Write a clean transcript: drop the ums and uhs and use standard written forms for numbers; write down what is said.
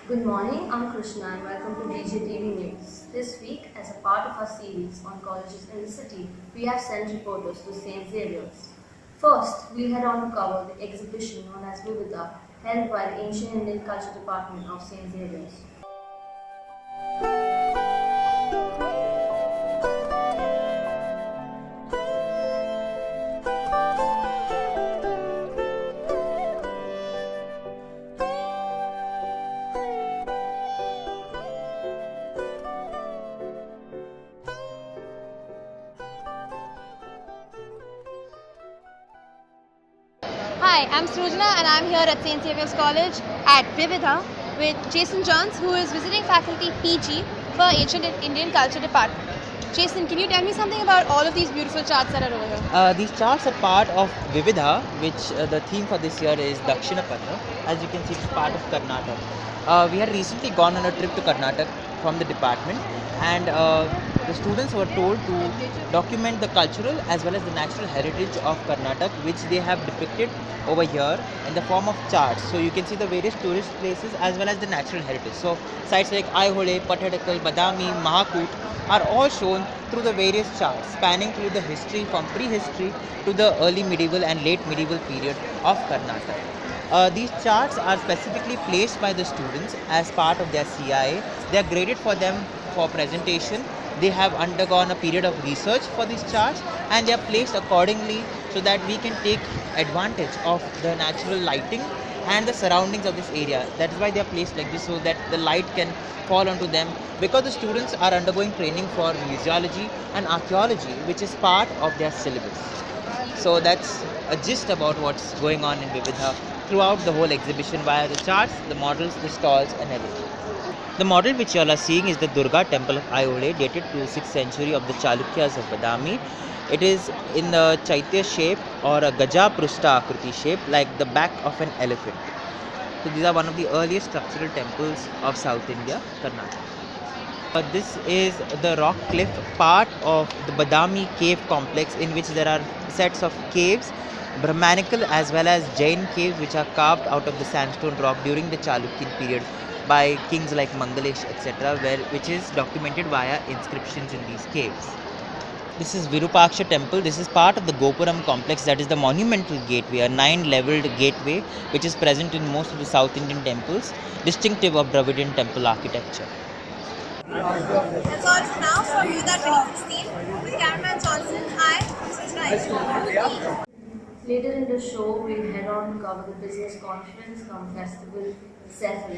Good morning, I'm Krishna and welcome to DJTV News. This week, as a part of our series on colleges in the city, we have sent reporters to St. Xavier's. First, we head on to cover the exhibition known as Vividha, held by the Ancient Indian Culture Department of St. Xavier's. Hi, I'm Srujana and I'm here at St. Xavier's College at Vividha with Jason Johns, who is visiting faculty PG for Ancient Indian Culture Department. Jason, can you tell me something about all of these beautiful charts that are over here? These charts are part of Vividha, which the theme for this year is Dakshinapatra. As you can see, it's part of Karnataka. We had recently gone on a trip to Karnataka from the department, and the students were told to document the cultural as well as the natural heritage of Karnataka, which they have depicted over here in the form of charts. So you can see the various tourist places as well as the natural heritage. So sites like Aihole, Patadakal, Badami, Mahakut are all shown through the various charts, spanning through the history from prehistory to the early medieval and late medieval period of Karnataka. These charts are specifically placed by the students as part of their CIA. They are graded for them for presentation. They have undergone a period of research for these charts, and they are placed accordingly so that we can take advantage of the natural lighting and the surroundings of this area. That's why they are placed like this, so that the light can fall onto them, because the students are undergoing training for museology and archaeology, which is part of their syllabus. So that's a gist about what's going on in Vividha throughout the whole exhibition via the charts, the models, the stalls and everything. The model which you all are seeing is the Durga temple of Aihole, dated to 6th century of the Chalukyas of Badami. It is in the Chaitya shape or a Gaja Prushta Akruti shape, like the back of an elephant. So these are one of the earliest structural temples of South India, Karnataka. This is the rock cliff, part of the Badami cave complex, in which there are sets of caves, Brahmanical as well as Jain caves, which are carved out of the sandstone rock during the Chalukyan period by kings like Mangalesh, etc., which is documented via inscriptions in these caves. This is Virupaksha temple. This is part of the Gopuram complex, that is the monumental gateway, a 9-leveled gateway which is present in most of the South Indian temples, distinctive of Dravidian temple architecture. That's all for now for Vividha 2016 with cameraman Johnson. Hi, this is Rai. Later in the show, we'll head on to cover the business conference come festival, Cephalus.